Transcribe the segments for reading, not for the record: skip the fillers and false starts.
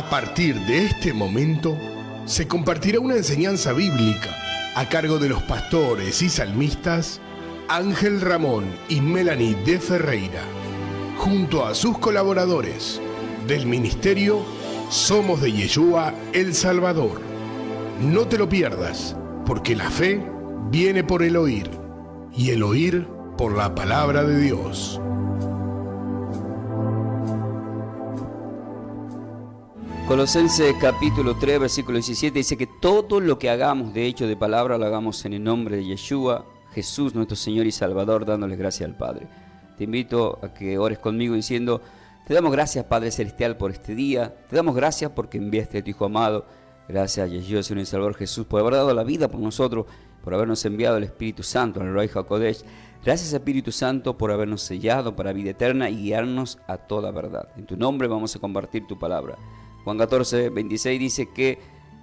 A partir de este momento, se compartirá una enseñanza bíblica a cargo de los pastores y salmistas Ángel Ramón y Melanie de Ferreira, junto a sus colaboradores del ministerio Somos de Yeshua El Salvador. No te lo pierdas, porque la fe viene por el oír, y el oír por la palabra de Dios. Colosenses capítulo 3, versículo 17 dice que todo lo que hagamos de hecho de palabra lo hagamos en el nombre de Yeshua, Jesús nuestro Señor y Salvador, dándoles gracias al Padre. Te invito a que ores conmigo diciendo: te damos gracias, Padre Celestial, por este día. Te damos gracias porque enviaste a tu Hijo amado. Gracias a Yeshua, Señor y Salvador Jesús, por haber dado la vida por nosotros, por habernos enviado el Espíritu Santo, el Ruach HaKodesh. Gracias, Espíritu Santo, por habernos sellado para vida eterna y guiarnos a toda verdad. En tu nombre vamos a compartir tu palabra. Juan 14, 26 dice que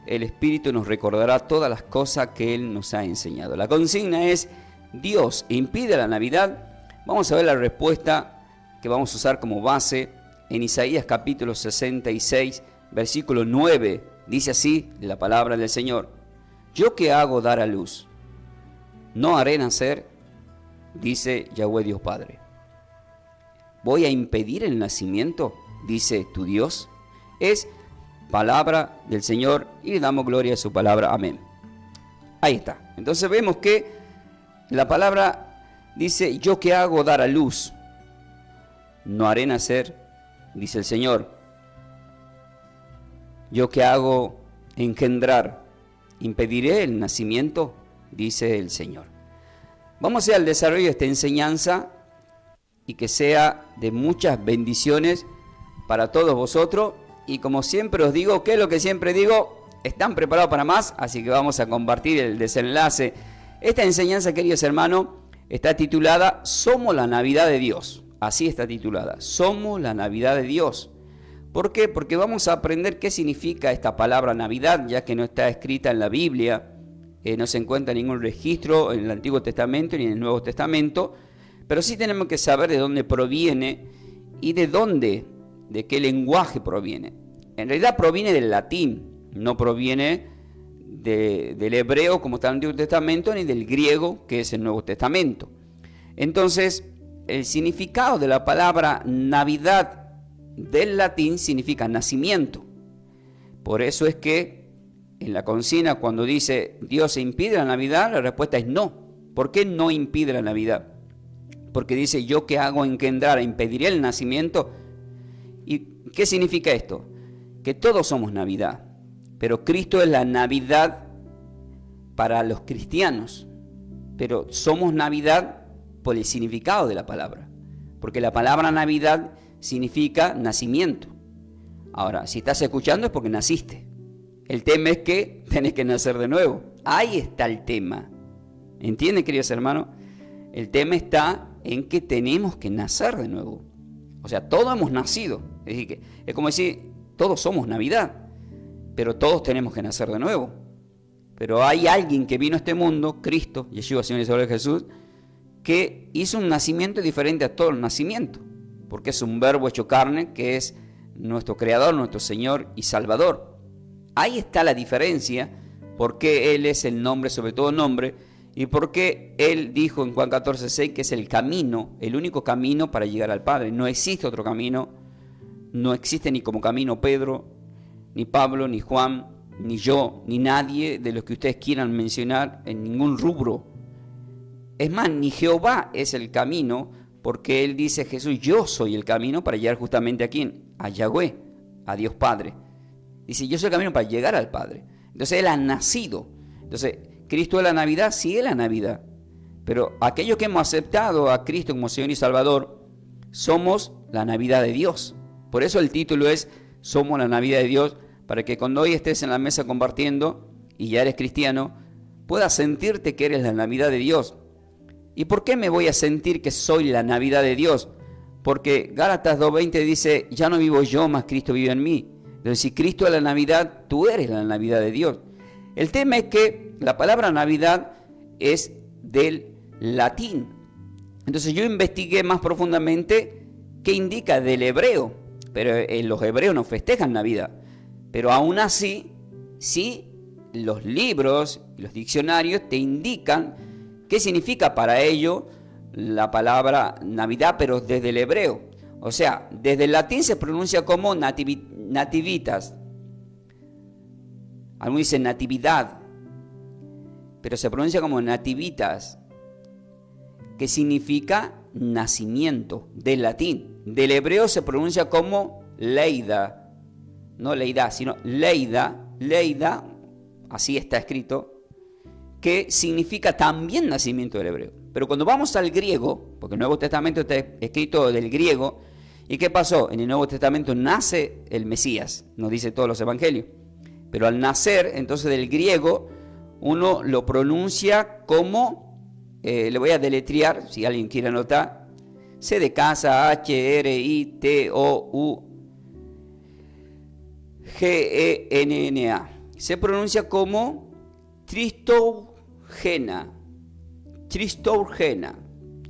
el Espíritu nos recordará todas las cosas que Él nos ha enseñado. La consigna es: ¿Dios impide la Navidad? Vamos a ver la respuesta que vamos a usar como base en Isaías capítulo 66, versículo 9. Dice así la palabra del Señor: ¿Yo qué hago dar a luz? ¿No haré nacer? Dice Yahweh Dios Padre. ¿Voy a impedir el nacimiento? Dice tu Dios. Es palabra del Señor y le damos gloria a su palabra. Amén. Ahí está. Entonces vemos que la palabra dice: ¿yo qué hago dar a luz? ¿No haré nacer? Dice el Señor. ¿Yo qué hago engendrar? ¿Impediré el nacimiento? Dice el Señor. Vamos a ir al desarrollo de esta enseñanza y que sea de muchas bendiciones para todos vosotros. Y como siempre os digo, ¿qué es lo que siempre digo? ¿Están preparados para más? Así que vamos a compartir el desenlace. Esta enseñanza, queridos hermanos, está titulada Somos la Navidad de Dios. Así está titulada, Somos la Navidad de Dios. ¿Por qué? Porque vamos a aprender qué significa esta palabra Navidad, ya que no está escrita en la Biblia, no se encuentra ningún registro en el Antiguo Testamento ni en el Nuevo Testamento, pero sí tenemos que saber de dónde proviene y de qué lenguaje proviene. En realidad proviene del latín, no proviene del hebreo como está en el Antiguo Testamento, ni del griego que es el Nuevo Testamento. Entonces, el significado de la palabra Navidad del latín significa nacimiento. Por eso es que en la consigna, cuando dice ¿Dios impide la Navidad?, la respuesta es no. ¿Por qué no impide la Navidad? Porque dice: ¿yo qué hago engendrar? ¿Impediré el nacimiento? ¿Y qué significa esto? Que todos somos Navidad, pero Cristo es la Navidad para los cristianos. Pero somos Navidad por el significado de la palabra, porque la palabra Navidad significa nacimiento. Ahora, si estás escuchando es porque naciste. El tema es que tenés que nacer de nuevo. Ahí está el tema. ¿Entienden, queridos hermanos? El tema está en que tenemos que nacer de nuevo. O sea, todos hemos nacido. Es decir, que es como decir, todos somos Navidad, pero todos tenemos que nacer de nuevo. Pero hay alguien que vino a este mundo, Cristo, Yeshua, Señor y Salvador Jesús, que hizo un nacimiento diferente a todo el nacimiento, porque es un verbo hecho carne, que es nuestro Creador, nuestro Señor y Salvador. Ahí está la diferencia, porque Él es el nombre sobre todo nombre, y porque Él dijo en Juan 14:6 que es el camino, el único camino para llegar al Padre. No existe otro camino, no existe ni como camino Pedro, ni Pablo, ni Juan, ni yo, ni nadie de los que ustedes quieran mencionar en ningún rubro. Es más, ni Jehová es el camino, porque Él dice, Jesús, yo soy el camino para llegar justamente a ¿quién? A Yahweh, a Dios Padre. Dice, yo soy el camino para llegar al Padre. Entonces Él ha nacido. Entonces, ¿Cristo es la Navidad? Sí, es la Navidad. Pero aquellos que hemos aceptado a Cristo como Señor y Salvador, somos la Navidad de Dios. Por eso el título es Somos la Navidad de Dios, para que cuando hoy estés en la mesa compartiendo y ya eres cristiano, puedas sentirte que eres la Navidad de Dios. ¿Y por qué me voy a sentir que soy la Navidad de Dios? Porque Gálatas 2:20 dice, ya no vivo yo, mas Cristo vive en mí. Entonces, si Cristo es la Navidad, tú eres la Navidad de Dios. El tema es que la palabra Navidad es del latín. Entonces yo investigué más profundamente qué indica del hebreo, pero los hebreos no festejan Navidad. Pero aún así, sí, los libros y los diccionarios te indican qué significa para ello la palabra Navidad, pero desde el hebreo. O sea, desde el latín se pronuncia como nativitas. Algunos dicen natividad, pero se pronuncia como nativitas, que significa nacimiento, del latín. Del hebreo se pronuncia como leida, no leida, sino leida, así está escrito, que significa también nacimiento del hebreo. Pero cuando vamos al griego, porque el Nuevo Testamento está escrito del griego, ¿y qué pasó? En el Nuevo Testamento nace el Mesías, nos dice todos los evangelios. Pero al nacer, entonces del griego, uno lo pronuncia como, le voy a deletrear, si alguien quiere anotar, C de casa, H-R-I-T-O-U-G-E-N-N-A. Se pronuncia como Tristourgena.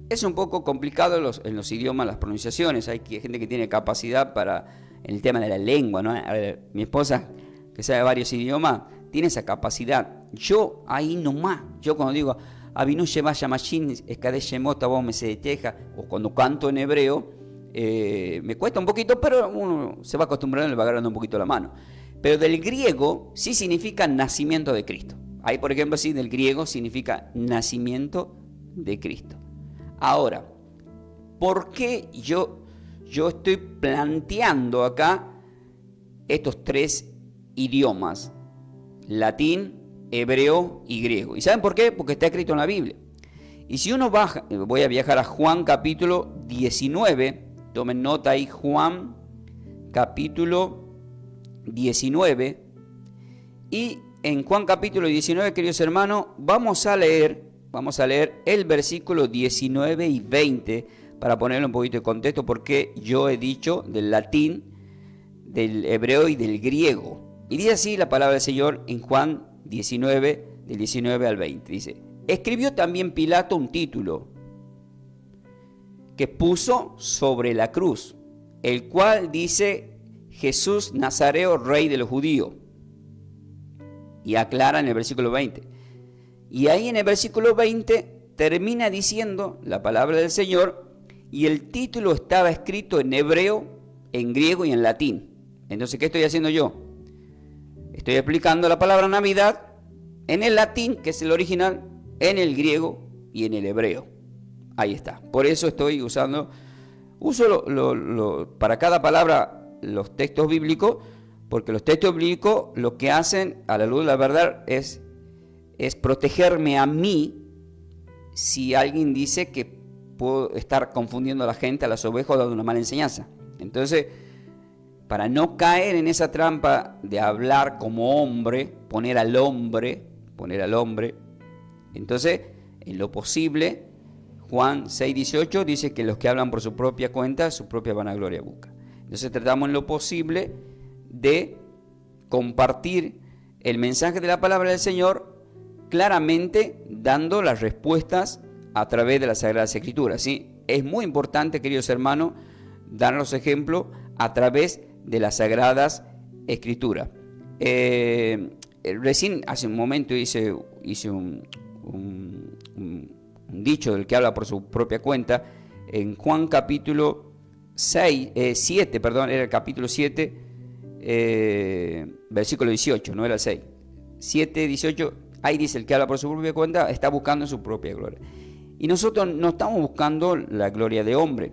Es un poco complicado en los idiomas, las pronunciaciones. Hay gente que tiene capacidad para el tema de la lengua, ¿no? A ver, mi esposa, que sabe varios idiomas, tiene esa capacidad. Yo ahí nomás, yo cuando digo Avinu Sheba Yamashin Eskade Shemota vos me se deteja, o cuando canto en hebreo, me cuesta un poquito, pero uno se va acostumbrando y le va agarrando un poquito la mano. Pero del griego sí significa nacimiento de Cristo. Ahí, por ejemplo, sí, del griego significa nacimiento de Cristo. Ahora, ¿por qué yo estoy planteando acá estos tres idiomas? Latín, hebreo y griego. ¿Y saben por qué? Porque está escrito en la Biblia. Y si uno baja, voy a viajar a Juan capítulo 19, tomen nota ahí, Juan capítulo 19, y en Juan capítulo 19, queridos hermanos, vamos a leer el versículo 19 y 20 para ponerle un poquito de contexto, porque yo he dicho del latín, del hebreo y del griego. Y dice así la palabra del Señor en Juan 19, del 19 al 20. Dice, escribió también Pilato un título que puso sobre la cruz, el cual dice Jesús Nazareo, Rey de los Judíos. Y aclara en el versículo 20. Y ahí en el versículo 20 termina diciendo la palabra del Señor, y el título estaba escrito en hebreo, en griego y en latín. Entonces, ¿qué estoy haciendo yo? Estoy explicando la palabra Navidad en el latín, que es el original, en el griego y en el hebreo. Ahí está. Por eso estoy uso para cada palabra los textos bíblicos, porque los textos bíblicos lo que hacen, a la luz de la verdad, es protegerme a mí si alguien dice que puedo estar confundiendo a la gente, a las ovejas, o dando una mala enseñanza. Entonces, para no caer en esa trampa de hablar como hombre, poner al hombre, entonces, en lo posible, Juan 6:18 dice que los que hablan por su propia cuenta, su propia vanagloria buscan. Entonces tratamos en lo posible de compartir el mensaje de la palabra del Señor, claramente dando las respuestas a través de las Sagradas Escrituras, ¿sí? Es muy importante, queridos hermanos, dar los ejemplos a través de las Sagradas Escrituras. Recién, hace un momento, hice un dicho del que habla por su propia cuenta, en Juan capítulo 7, era el capítulo 7, versículo 18, no era el 6. 7, 18, ahí dice, el que habla por su propia cuenta está buscando su propia gloria. Y nosotros no estamos buscando la gloria de hombre.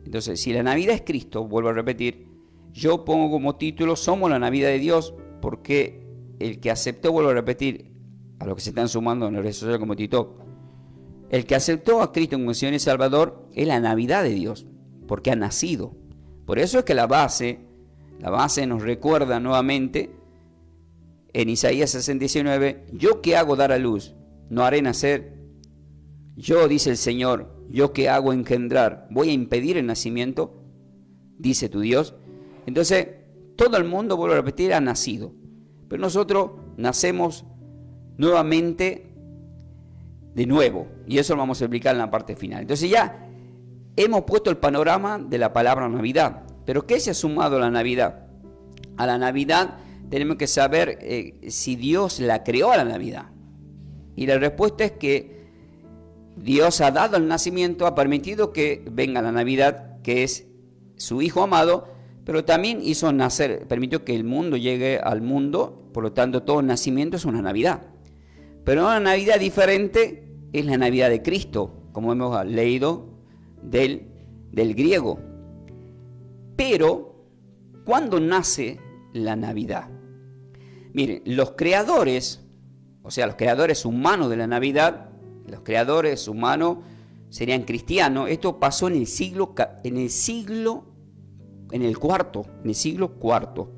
Entonces, si la Navidad es Cristo, vuelvo a repetir, yo pongo como título, somos la Navidad de Dios, porque el que aceptó, vuelvo a repetir, a los que se están sumando en las redes sociales como TikTok, el que aceptó a Cristo como Señor y Salvador es la Navidad de Dios, porque ha nacido. Por eso es que la base nos recuerda nuevamente en Isaías 69, yo que hago dar a luz, no haré nacer. Yo, dice el Señor, yo que hago engendrar, voy a impedir el nacimiento, dice tu Dios. Entonces, todo el mundo, vuelvo a repetir, ha nacido. Pero nosotros nacemos nuevamente de nuevo. Y eso lo vamos a explicar en la parte final. Entonces ya hemos puesto el panorama de la palabra Navidad. Pero ¿qué se ha sumado a la Navidad? A la Navidad tenemos que saber si Dios la creó a la Navidad. Y la respuesta es que Dios ha dado el nacimiento, ha permitido que venga la Navidad, que es su Hijo amado, pero también hizo nacer, permitió que el mundo llegue al mundo, por lo tanto todo nacimiento es una Navidad. Pero una Navidad diferente es la Navidad de Cristo, como hemos leído del griego. Pero, ¿cuándo nace la Navidad? Miren, los creadores, o sea, los creadores humanos de la Navidad, los creadores humanos serían cristianos. Esto pasó en el siglo IV,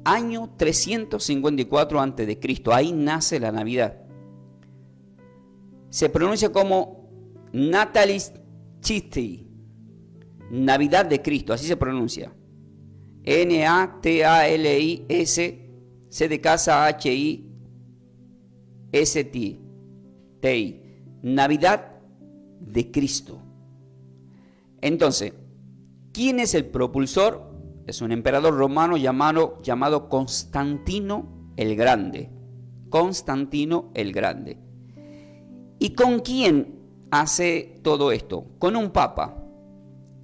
año 354 a.C. Ahí nace la Navidad. Se pronuncia como Natalis Christi, Navidad de Cristo, así se pronuncia. N-A-T-A-L-I-S, C de casa, H-I-S-T-I, Navidad de Cristo. Entonces, ¿quién es el propulsor? Es un emperador romano llamado Constantino el Grande. Constantino el Grande. ¿Y con quién hace todo esto? Con un papa.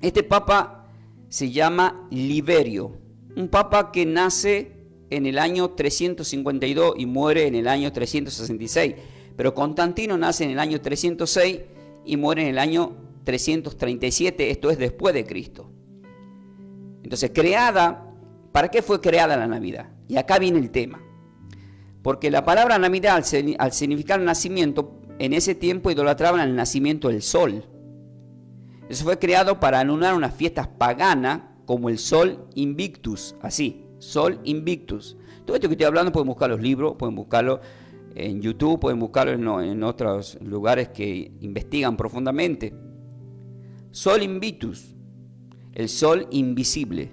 Este papa se llama Liberio, un papa que nace en el año 352 y muere en el año 366. Pero Constantino nace en el año 306 y muere en el año 337, esto es después de Cristo. Entonces, ¿para qué fue creada la Navidad? Y acá viene el tema. Porque la palabra Navidad, al significar nacimiento, en ese tiempo idolatraban el nacimiento del sol. Eso fue creado para anular unas fiestas paganas como el Sol Invictus, así, Sol Invictus. Todo esto que estoy hablando pueden buscar los libros, pueden buscarlo en YouTube, pueden buscarlo en otros lugares que investigan profundamente. Sol Invictus, el sol invisible.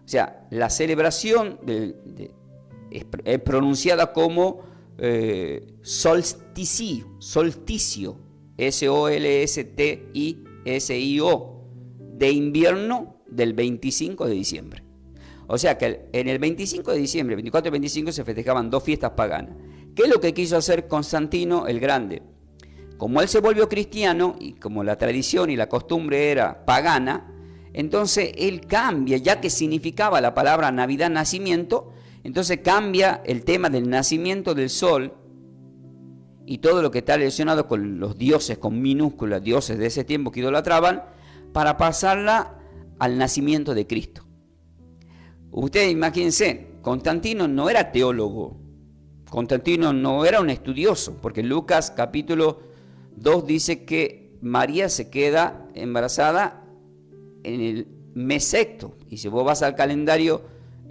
O sea, la celebración es pronunciada como solsticio, S-O-L-S-T-I-S-I-O, de invierno del 25 de diciembre. O sea que en el 25 de diciembre, 24 y 25, se festejaban dos fiestas paganas. ¿Qué es lo que quiso hacer Constantino el Grande? Como él se volvió cristiano y como la tradición y la costumbre era pagana, entonces él cambia, ya que significaba la palabra Navidad, nacimiento, entonces cambia el tema del nacimiento del sol y todo lo que está relacionado con los dioses, con minúsculas, dioses de ese tiempo que idolatraban, para pasarla al nacimiento de Cristo. Ustedes imagínense, Constantino no era teólogo, Constantino no era un estudioso, porque Lucas capítulo 2 dice que María se queda embarazada en el mes sexto, y si vos vas al calendario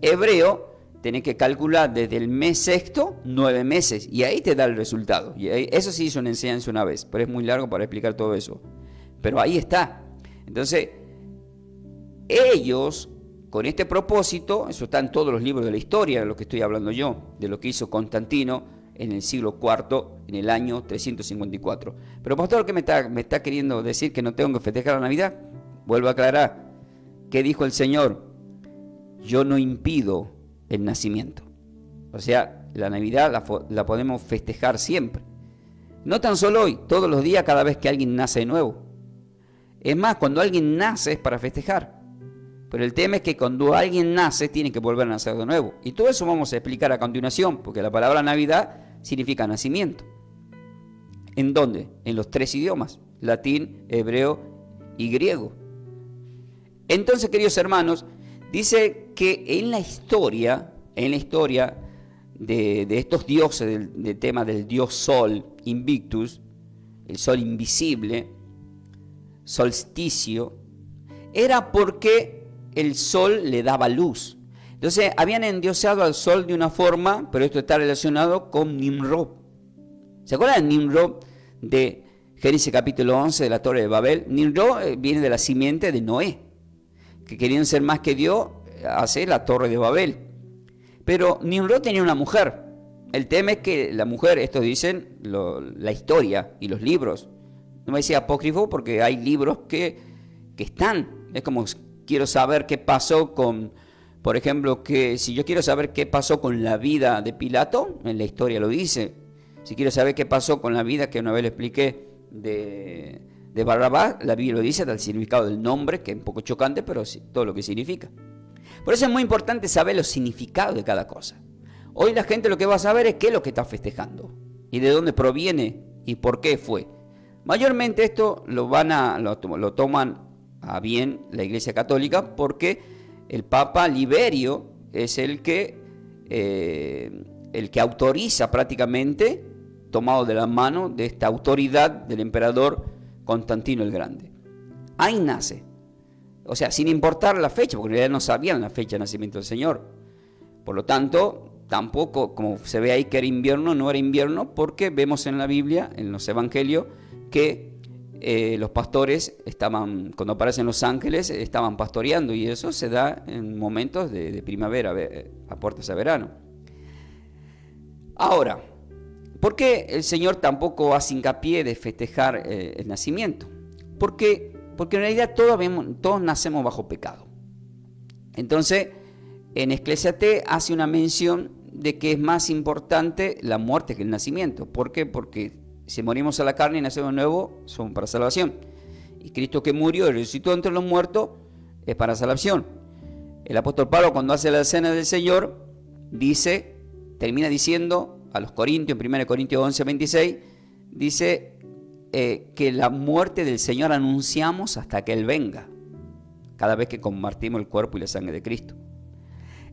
hebreo, tenés que calcular desde el mes sexto 9 meses, y ahí te da el resultado. Y ahí, eso sí hizo una enseñanza una vez, pero es muy largo para explicar todo eso. Pero ahí está. Entonces, ellos, con este propósito, eso está en todos los libros de la historia, de lo que estoy hablando yo, de lo que hizo Constantino en el siglo IV, en el año 354. Pero pastor, ¿qué me está queriendo decir? ¿Que no tengo que festejar la Navidad? Vuelvo a aclarar. ¿Qué dijo el Señor? Yo no impido el nacimiento. O sea, la Navidad la podemos festejar siempre. No tan solo hoy, todos los días, cada vez que alguien nace de nuevo. Es más, cuando alguien nace es para festejar. Pero el tema es que cuando alguien nace, tiene que volver a nacer de nuevo. Y todo eso vamos a explicar a continuación, porque la palabra Navidad significa nacimiento. ¿En dónde? En los 3 idiomas, latín, hebreo y griego. Entonces, queridos hermanos, dice que en la historia de estos dioses, del tema del dios Sol, Invictus, el sol invisible, solsticio, era porque el sol le daba luz. Entonces habían endiosado al sol de una forma, pero esto está relacionado con Nimrod. ¿Se acuerdan de Nimrod de Génesis capítulo 11 de la Torre de Babel? Nimrod viene de la simiente de Noé, que querían ser más que Dios, hacer la Torre de Babel. Pero Nimrod tenía una mujer. El tema es que la mujer, esto dicen la historia y los libros. No me decía apócrifo porque hay libros que están. Es como quiero saber qué pasó con Por ejemplo, que si yo quiero saber qué pasó con la vida de Pilato, en la historia lo dice. Si quiero saber qué pasó con la vida que una vez le expliqué de Barrabás, la Biblia lo dice, hasta el significado del nombre, que es un poco chocante, pero sí, todo lo que significa. Por eso es muy importante saber los significados de cada cosa. Hoy la gente lo que va a saber es qué es lo que está festejando y de dónde proviene y por qué fue. Mayormente esto lo toman a bien la Iglesia Católica porque el Papa Liberio es el que autoriza prácticamente, tomado de la mano de esta autoridad del emperador Constantino el Grande. Ahí nace. O sea, sin importar la fecha, porque en realidad no sabían la fecha de nacimiento del Señor. Por lo tanto, tampoco, como se ve ahí que era invierno, no era invierno, porque vemos en la Biblia, en los evangelios, que los pastores estaban, cuando aparecen los ángeles, estaban pastoreando, y eso se da en momentos de primavera, a puertas de verano. Ahora, ¿por qué el Señor tampoco hace hincapié de festejar el nacimiento? Porque en realidad todos nacemos bajo pecado. Entonces, en Eclesiastés hace una mención de que es más importante la muerte que el nacimiento. ¿Por qué? Porque si morimos a la carne y nacemos de nuevo, somos para salvación. Y Cristo que murió y resucitó entre los muertos es para salvación. El apóstol Pablo, cuando hace la cena del Señor, termina diciendo a los Corintios, en 1 Corintios 11, 26, dice que la muerte del Señor anunciamos hasta que Él venga, cada vez que compartimos el cuerpo y la sangre de Cristo.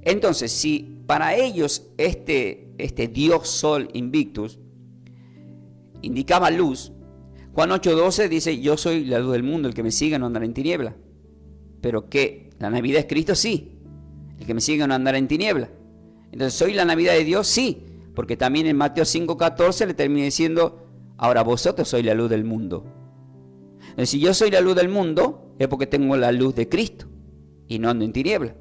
Entonces, si para ellos este Dios Sol Invictus indicaba luz, Juan 8:12 dice: yo soy la luz del mundo, el que me siga no andará en tiniebla. Pero que la Navidad es Cristo, sí, el que me siga no andará en tiniebla. Entonces, ¿soy la Navidad de Dios? Sí, porque también en Mateo 5:14 le termina diciendo: ahora vosotros sois la luz del mundo. Entonces, si yo soy la luz del mundo, es porque tengo la luz de Cristo y no ando en tiniebla.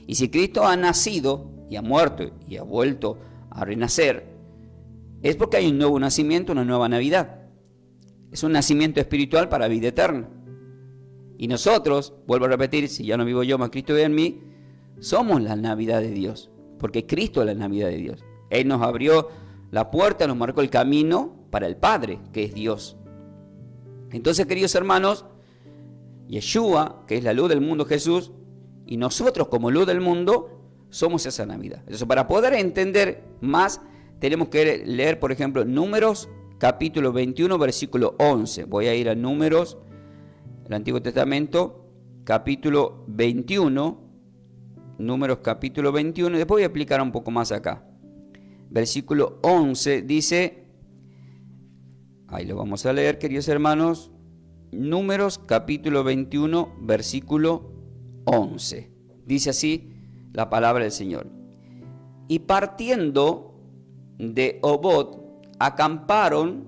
Y si Cristo ha nacido y ha muerto y ha vuelto a renacer, es porque hay un nuevo nacimiento, una nueva Navidad. Es un nacimiento espiritual para vida eterna. Y nosotros, vuelvo a repetir, si ya no vivo yo, más Cristo vive en mí, somos la Navidad de Dios, porque Cristo es la Navidad de Dios. Él nos abrió la puerta, nos marcó el camino para el Padre, que es Dios. Entonces, queridos hermanos, Yeshua, que es la luz del mundo, Jesús, y nosotros como luz del mundo, somos esa Navidad. Entonces, para poder entender más, tenemos que leer, por ejemplo, Números, capítulo 21, versículo 11. Voy a ir a Números, el Antiguo Testamento, capítulo 21, Números capítulo 21, y después voy a explicar un poco más acá. Versículo 11 dice, ahí lo vamos a leer, queridos hermanos, Números capítulo 21, versículo 11. Dice así la palabra del Señor. Y partiendo de Obot, acamparon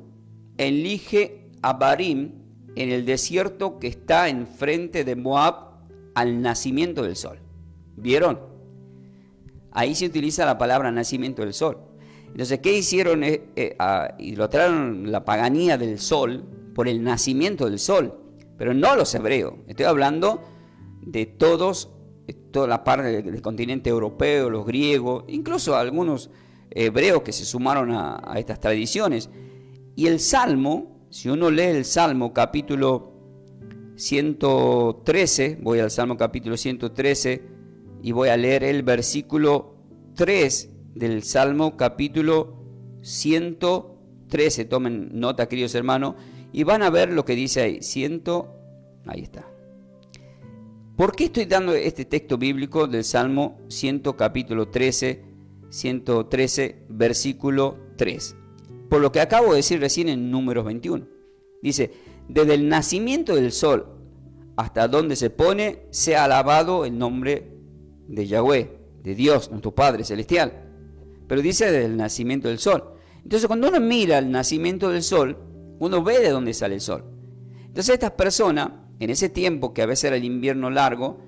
en Lige Abarim, en el desierto que está enfrente de Moab, al nacimiento del sol. ¿Vieron? Ahí se utiliza la palabra nacimiento del sol. Entonces, ¿qué hicieron? Idolatraron la paganía del sol por el nacimiento del sol, pero no los hebreos. Estoy hablando de toda la parte del continente europeo, los griegos, incluso algunos hebreos que se sumaron a estas tradiciones. Y el Salmo, si uno lee el Salmo capítulo 113, voy al Salmo capítulo 113 y voy a leer el versículo 3 del Salmo capítulo 113. Tomen nota, queridos hermanos, y van a ver lo que dice ahí. Ahí está. ¿Por qué estoy dando este texto bíblico del Salmo 113, versículo 3? Por lo que acabo de decir recién en Números 21. Dice, desde el nacimiento del sol hasta donde se pone, sea alabado el nombre de Yahweh, de Dios, nuestro Padre Celestial. Pero dice desde el nacimiento del sol. Entonces, cuando uno mira el nacimiento del sol, uno ve de dónde sale el sol. Entonces, estas personas, en ese tiempo que a veces era el invierno largo,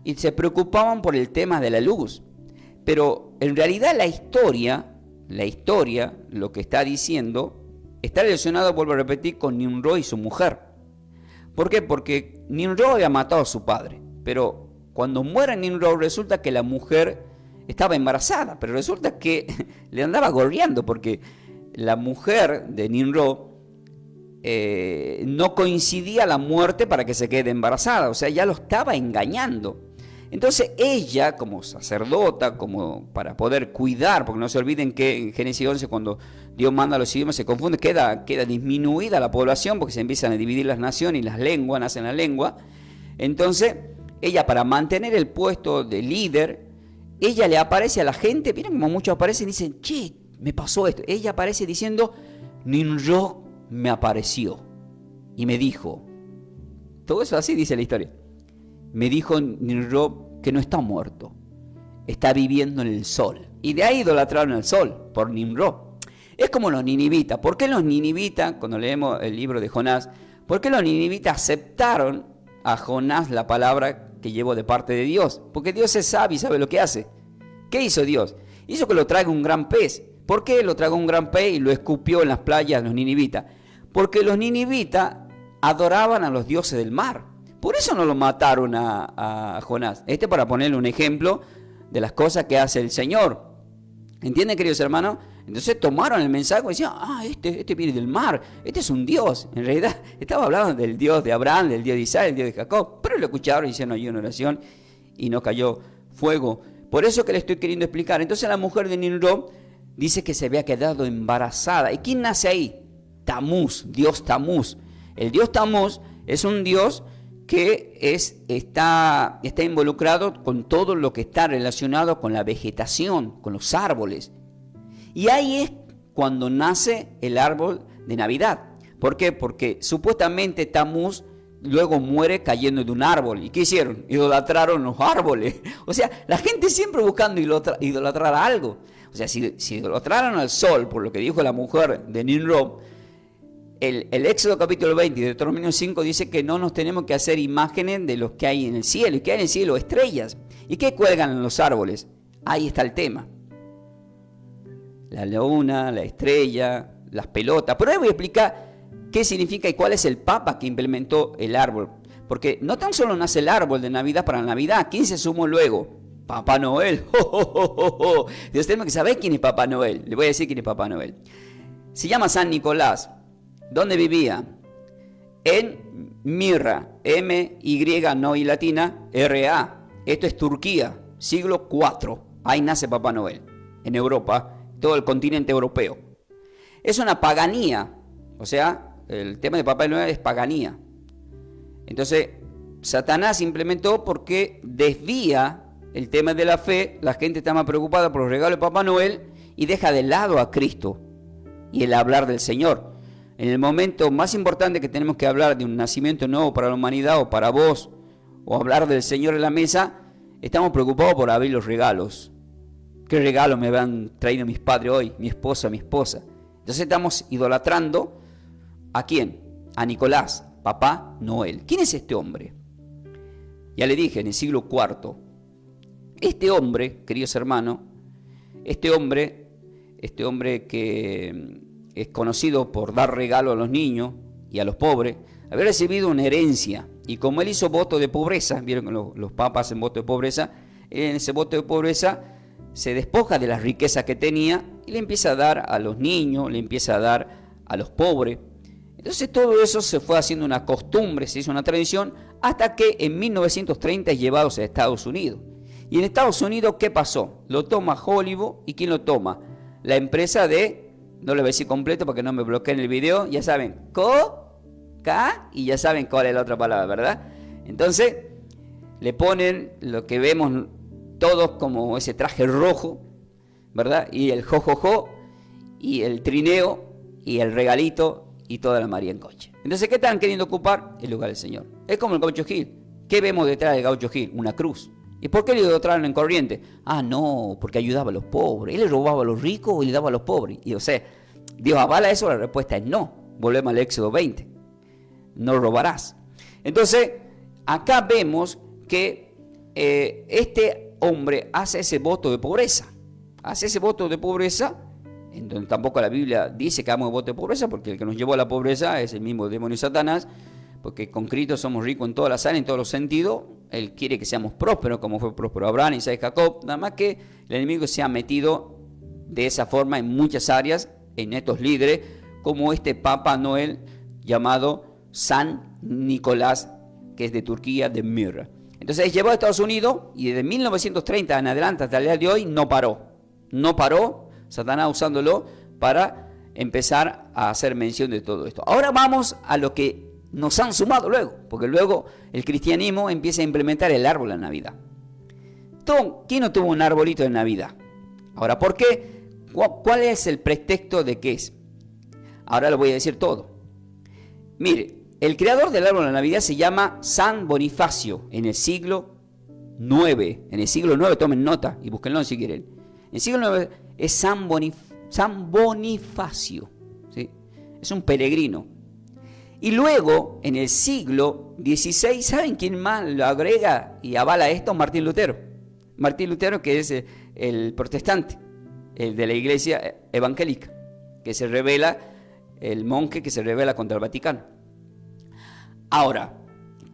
y se preocupaban por el tema de la luz. Pero en realidad la historia, lo que está diciendo, está relacionado, vuelvo a repetir, con Nimrod y su mujer. ¿Por qué? Porque Nimrod había matado a su padre, pero Cuando muere Nimrod, resulta que la mujer estaba embarazada, pero resulta que le andaba gorreando, porque la mujer de Nimrod no coincidía la muerte para que se quede embarazada, o sea, ya lo estaba engañando. Entonces ella, como sacerdota, como para poder cuidar, porque no se olviden que en Génesis 11, cuando Dios manda a los idiomas, se confunde, queda disminuida la población, porque se empiezan a dividir las naciones y las lenguas, nacen las lenguas. Entonces ella, para mantener el puesto de líder, ella le aparece a la gente, miren como muchos aparecen y dicen, che, me pasó esto. Ella aparece diciendo, Nimrod me apareció y me dijo, todo eso así dice la historia, me dijo Nimrod que no está muerto, está viviendo en el sol. Y de ahí idolatraron al sol, por Nimrod. Es como los ninivitas. ¿Por qué los ninivitas, cuando leemos el libro de Jonás, por qué los ninivitas aceptaron a Jonás la palabra que llevó de parte de Dios? Porque Dios es sabio y sabe lo que hace. ¿Qué hizo Dios? Hizo que lo traiga un gran pez. ¿Por qué lo tragó un gran pez y lo escupió en las playas de los ninivitas? Porque los ninivitas adoraban a los dioses del mar. Por eso no lo mataron a Jonás. Para ponerle un ejemplo de las cosas que hace el Señor. ¿Entienden, queridos hermanos? Entonces tomaron el mensaje y decían, este viene del mar, este es un Dios. En realidad estaba hablando del Dios de Abraham, del Dios de Isaac, del Dios de Jacob. Pero lo escucharon y hicieron allí una oración y no cayó fuego. Por eso que le estoy queriendo explicar. Entonces la mujer de Nimrod dice que se había quedado embarazada. ¿Y quién nace ahí? Tamuz, Dios Tamuz. El Dios Tamuz es un Dios que está involucrado con todo lo que está relacionado con la vegetación, con los árboles. Y ahí es cuando nace el árbol de Navidad. ¿Por qué? Porque supuestamente Tamuz luego muere cayendo de un árbol. ¿Y qué hicieron? Idolatraron los árboles. O sea, la gente siempre buscando idolatrar algo. O sea, si idolatraron al sol, por lo que dijo la mujer de Nimrod, el Éxodo capítulo 20 y Deuteronomio 5 dice que no nos tenemos que hacer imágenes de los que hay en el cielo. ¿Y qué hay en el cielo? Estrellas. ¿Y qué cuelgan en los árboles? Ahí está el tema. La luna, la estrella, las pelotas. Pero ahora voy a explicar qué significa y cuál es el papa que implementó el árbol. Porque no tan solo nace el árbol de Navidad para Navidad. ¿Quién se sumó luego? Papá Noel. Entonces tenemos que saber quién es Papá Noel. Le voy a decir quién es Papá Noel. Se llama San Nicolás. ¿Dónde vivía? En Mirra, M-Y, no y latina, R-A. Esto es Turquía, siglo IV. Ahí nace Papá Noel, en Europa, todo el continente europeo. Es una paganía, o sea, el tema de Papá Noel es paganía. Entonces, Satanás implementó porque desvía el tema de la fe, la gente está más preocupada por los regalos de Papá Noel y deja de lado a Cristo y el hablar del Señor. En el momento más importante que tenemos que hablar de un nacimiento nuevo para la humanidad o para vos, o hablar del Señor en la mesa, estamos preocupados por abrir los regalos. ¿Qué regalo me han traído mis padres hoy? Mi esposa, mi esposa. Entonces estamos idolatrando ¿a quién? A Nicolás, Papá Noel. ¿Quién es este hombre? Ya le dije, en el siglo IV. Este hombre, queridos hermanos, este hombre que es conocido por dar regalo a los niños y a los pobres, había recibido una herencia. Y como él hizo voto de pobreza, vieron que los papas hacen voto de pobreza, él en ese voto de pobreza se despoja de las riquezas que tenía y le empieza a dar a los niños, le empieza a dar a los pobres. Entonces todo eso se fue haciendo una costumbre, se hizo una tradición, hasta que en 1930 es llevado a Estados Unidos. Y en Estados Unidos, ¿qué pasó? Lo toma Hollywood. ¿Y quién lo toma? La empresa de, no lo voy a decir completo para que no me bloqueen el video, ya saben, Coca, y ya saben cuál es la otra palabra, ¿verdad? Entonces, le ponen lo que vemos todos como ese traje rojo, ¿verdad? Y el jojojo, y el trineo, y el regalito, y toda la María en coche. Entonces, ¿qué están queriendo ocupar? El lugar del Señor. Es como el Gaucho Gil. ¿Qué vemos detrás del Gaucho Gil? Una cruz. ¿Y por qué le idolatraron en Corrientes? Ah, no, porque ayudaba a los pobres. Él le robaba a los ricos y le daba a los pobres. Y o sea, ¿Dios avala eso? La respuesta es no. Volvemos al Éxodo 20. No robarás. Entonces, acá vemos que este hombre hace ese voto de pobreza. Hace ese voto de pobreza, en donde tampoco la Biblia dice que hagamos voto de pobreza, porque el que nos llevó a la pobreza es el mismo demonio Satanás, porque con Cristo somos ricos en todas las áreas, en todos los sentidos. Él quiere que seamos prósperos, como fue próspero Abraham, Isaac y Jacob. Nada más que el enemigo se ha metido de esa forma en muchas áreas, en estos líderes, como este Papa Noel llamado San Nicolás, que es de Turquía, de Mir. Entonces llegó a Estados Unidos y desde 1930 en adelante hasta el día de hoy no paró. No paró, Satanás usándolo para empezar a hacer mención de todo esto. Ahora vamos a lo que nos han sumado luego, porque luego el cristianismo empieza a implementar el árbol de Navidad. ¿Quién no tuvo un arbolito de Navidad? Ahora, ¿por qué? ¿Cuál es el pretexto de qué es? Ahora lo voy a decir todo. Mire, el creador del árbol de Navidad se llama San Bonifacio en el siglo IX. En el siglo IX, tomen nota y búsquenlo si quieren. En el siglo IX es San Bonifacio, ¿sí? Es un peregrino. Y luego, en el siglo XVI, ¿saben quién más lo agrega y avala esto? Martín Lutero. Martín Lutero, que es el protestante, el de la iglesia evangélica, que se revela, el monje que se revela contra el Vaticano. Ahora,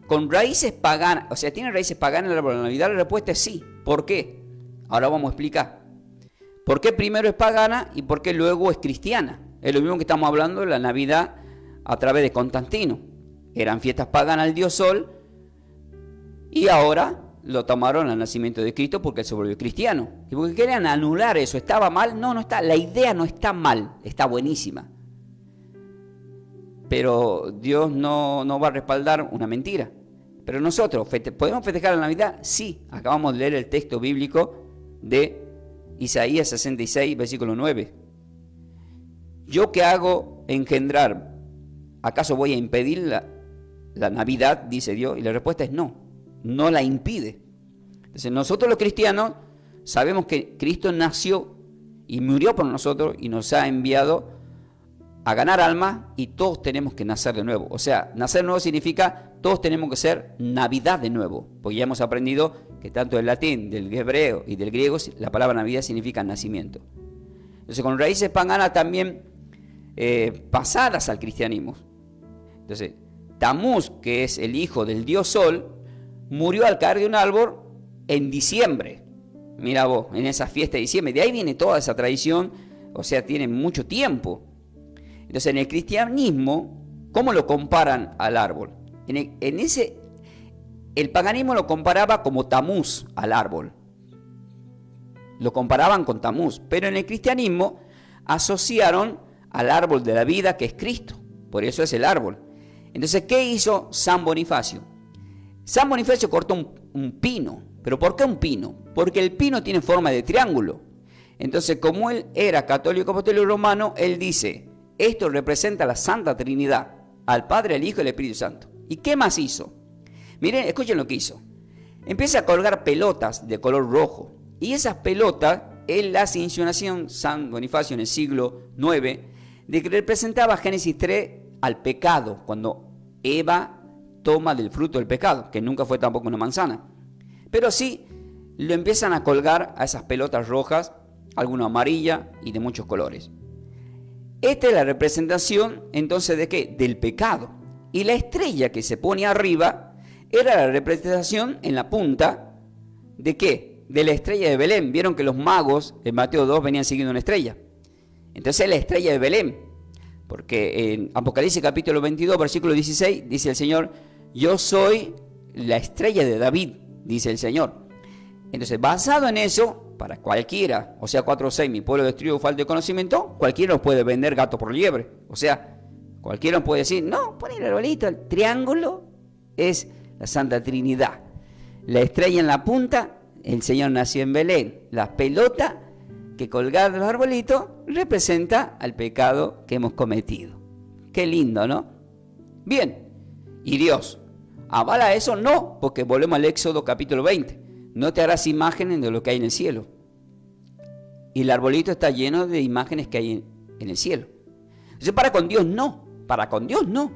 con raíces paganas, o sea, ¿tiene raíces paganas el árbol de Navidad? La respuesta es sí. ¿Por qué? Ahora vamos a explicar. ¿Por qué primero es pagana y por qué luego es cristiana? Es lo mismo que estamos hablando de la Navidad a través de Constantino. Eran fiestas paganas al dios Sol y ahora lo tomaron al nacimiento de Cristo porque él se volvió cristiano. Y porque querían anular eso. ¿Estaba mal? No, no está. La idea no está mal, está buenísima. Pero Dios no va a respaldar una mentira. Pero nosotros, ¿podemos festejar la Navidad? Sí. Acabamos de leer el texto bíblico de Isaías 66, versículo 9. ¿Yo qué hago engendrar? ¿Acaso voy a impedir la Navidad? Dice Dios. Y la respuesta es no. No la impide. Entonces nosotros los cristianos sabemos que Cristo nació y murió por nosotros y nos ha enviado a ganar almas y todos tenemos que nacer de nuevo. O sea, nacer de nuevo significa todos tenemos que ser Navidad de nuevo, porque ya hemos aprendido que tanto del latín, del hebreo y del griego la palabra Navidad significa nacimiento. Entonces con raíces paganas también pasadas al cristianismo. Entonces Tamuz, que es el hijo del dios Sol, murió al caer de un árbol en diciembre. Mira vos, en esa fiesta de diciembre. De ahí viene toda esa tradición, o sea, tiene mucho tiempo. Entonces, en el cristianismo, ¿cómo lo comparan al árbol? El paganismo lo comparaba como Tamuz al árbol. Lo comparaban con Tamuz. Pero en el cristianismo asociaron al árbol de la vida, que es Cristo. Por eso es el árbol. Entonces, ¿qué hizo San Bonifacio? San Bonifacio cortó un pino. ¿Pero por qué un pino? Porque el pino tiene forma de triángulo. Entonces, como él era católico apostólico romano, él dice: esto representa la Santa Trinidad, al Padre, al Hijo y al Espíritu Santo. ¿Y qué más hizo? Miren, escuchen lo que hizo. Empieza a colgar pelotas de color rojo. Y esas pelotas, él hace insinuación, San Bonifacio en el siglo IX, de que representaba Génesis 3 al pecado, cuando Eva toma del fruto del pecado, que nunca fue tampoco una manzana. Pero sí, lo empiezan a colgar a esas pelotas rojas, alguna amarilla y de muchos colores. Esta es la representación, entonces, ¿de qué? Del pecado. Y la estrella que se pone arriba era la representación en la punta, ¿de qué? De la estrella de Belén. Vieron que los magos en Mateo 2 venían siguiendo una estrella. Entonces es la estrella de Belén. Porque en Apocalipsis capítulo 22, versículo 16, dice el Señor: yo soy la estrella de David, dice el Señor. Entonces, basado en eso, para cualquiera, o sea, 4:6, mi pueblo destruido falta de conocimiento, cualquiera nos puede vender gato por liebre. O sea, cualquiera nos puede decir: no, pon el arbolito, el triángulo es la Santa Trinidad. La estrella en la punta, el Señor nació en Belén. La pelota que colgada de los arbolitos representa al pecado que hemos cometido. Qué lindo, ¿no? Bien, ¿y Dios avala eso? No, porque volvemos al Éxodo capítulo 20. No te harás imágenes de lo que hay en el cielo. Y el arbolito está lleno de imágenes que hay en el cielo. Entonces, para con Dios no. Para con Dios no.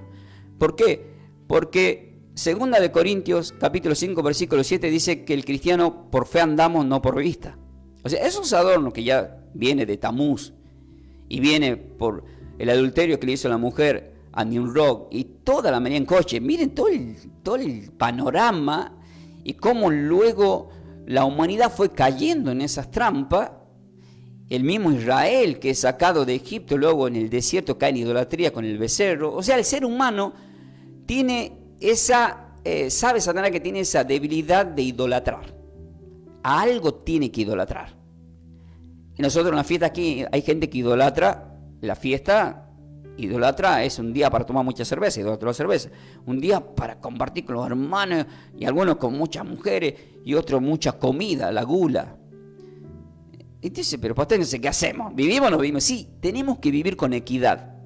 ¿Por qué? Porque 2 de Corintios capítulo 5 versículo 7 dice que el cristiano por fe andamos, no por vista. O sea, esos adornos que ya viene de Tamuz y viene por el adulterio que le hizo la mujer a Nimrod y toda la María en coche. Miren todo el panorama y cómo luego la humanidad fue cayendo en esas trampas. El mismo Israel que es sacado de Egipto, luego en el desierto cae en idolatría con el becerro. O sea, el ser humano tiene sabe Satanás que tiene esa debilidad de idolatrar. A algo tiene que idolatrar. Y nosotros en la fiesta aquí hay gente que idolatra la fiesta. Idolatra es un día para tomar mucha cerveza, idolatra la cerveza. Un día para compartir con los hermanos, y algunos con muchas mujeres, y otros mucha comida, la gula. Y dice, pero pastor, no sé qué hacemos. ¿Vivimos o no vivimos? Sí, tenemos que vivir con equidad.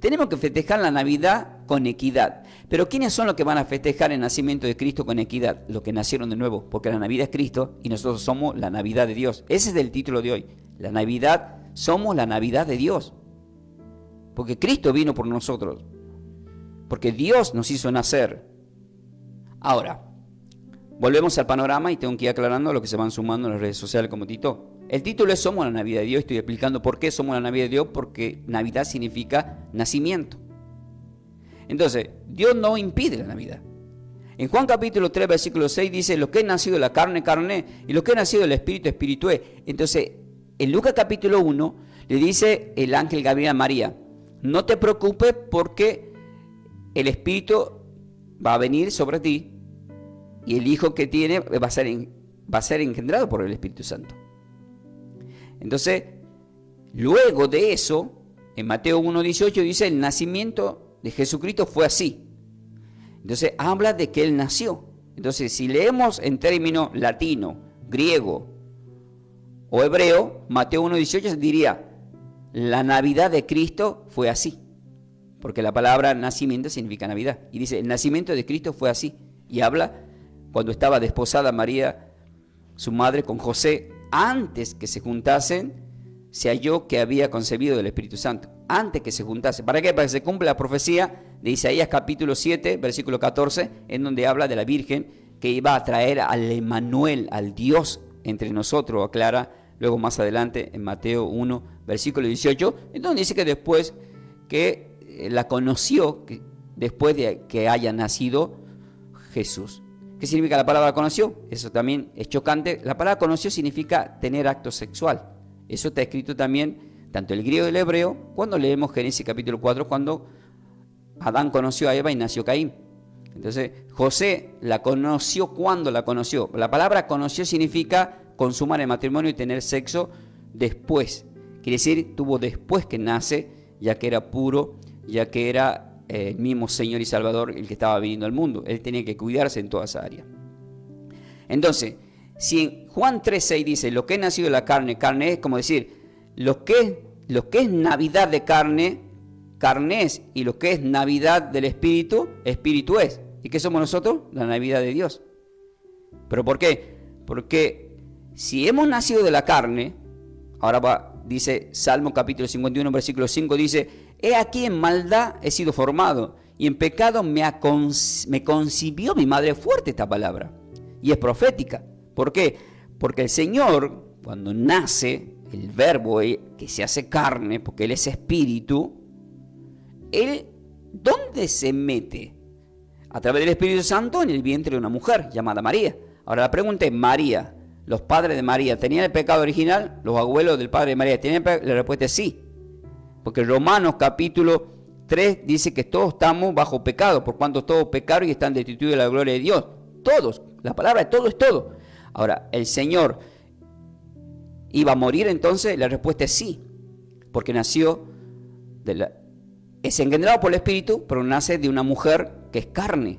Tenemos que festejar la Navidad con equidad. Pero ¿quiénes son los que van a festejar el nacimiento de Cristo con equidad? Los que nacieron de nuevo, porque la Navidad es Cristo y nosotros somos la Navidad de Dios. Ese es el título de hoy. La Navidad, somos la Navidad de Dios. Porque Cristo vino por nosotros. Porque Dios nos hizo nacer. Ahora, volvemos al panorama y tengo que ir aclarando lo que se van sumando en las redes sociales como Tito. El título es Somos la Navidad de Dios. Estoy explicando por qué somos la Navidad de Dios, porque Navidad significa nacimiento. Entonces, Dios no impide la Navidad. En Juan capítulo 3, versículo 6 dice, lo que es nacido de la carne, carne, y lo que es nacido del Espíritu, Espíritu es. Entonces, en Lucas capítulo 1, le dice el ángel Gabriel a María, no te preocupes porque el Espíritu va a venir sobre ti y el Hijo que tiene va a ser engendrado por el Espíritu Santo. Entonces, luego de eso, en Mateo 1:18 dice, el nacimiento de Jesucristo fue así. Entonces, habla de que Él nació. Entonces, si leemos en términos latino, griego o hebreo, Mateo 1:18 diría, la Navidad de Cristo fue así. Porque la palabra nacimiento significa Navidad. Y dice, el nacimiento de Cristo fue así. Y habla cuando estaba desposada María, su madre, con José, antes que se juntasen, se halló que había concebido del Espíritu Santo. Antes que se juntasen. ¿Para qué? Para que se cumpla la profecía de Isaías capítulo 7, versículo 14, en donde habla de la Virgen que iba a traer al Emmanuel, al Dios entre nosotros, aclara luego más adelante en Mateo 1, versículo 18, en donde dice que después que la conoció, que después de que haya nacido Jesús. ¿Qué significa la palabra conoció? Eso también es chocante. La palabra conoció significa tener acto sexual. Eso está escrito también, tanto el griego y el hebreo, cuando leemos Génesis capítulo 4, cuando Adán conoció a Eva y nació Caín. Entonces, José la conoció cuando la conoció. La palabra conoció significa consumar el matrimonio y tener sexo después. Quiere decir, tuvo después que nace, ya que era puro, ya que era el mismo Señor y Salvador el que estaba viniendo al mundo. Él tenía que cuidarse en toda esa área. Entonces, si en Juan 3:6 dice, lo que es nacido de la carne, carne es, como decir, lo que es Navidad de carne, carne es, y lo que es Navidad del Espíritu, Espíritu es. ¿Y qué somos nosotros? La Navidad de Dios. ¿Pero por qué? Porque si hemos nacido de la carne, ahora dice Salmo capítulo 51, versículo 5, dice, he aquí en maldad he sido formado, y en pecado me concibió mi madre. Fuerte esta palabra, y es profética. ¿Por qué? Porque el Señor, cuando nace, el verbo que se hace carne, porque Él es espíritu, Él, ¿dónde se mete? A través del Espíritu Santo en el vientre de una mujer llamada María. Ahora la pregunta es, María, los padres de María, ¿tenían el pecado original? ¿Los abuelos del padre de María tenían el pecado? La respuesta es sí. Porque Romanos capítulo 3 dice que todos estamos bajo pecado, por cuanto todos pecaron y están destituidos de la gloria de Dios. Todos. La palabra de todo es todo. Ahora, ¿el Señor iba a morir entonces? La respuesta es sí. Porque nació es engendrado por el Espíritu, pero nace de una mujer que es carne.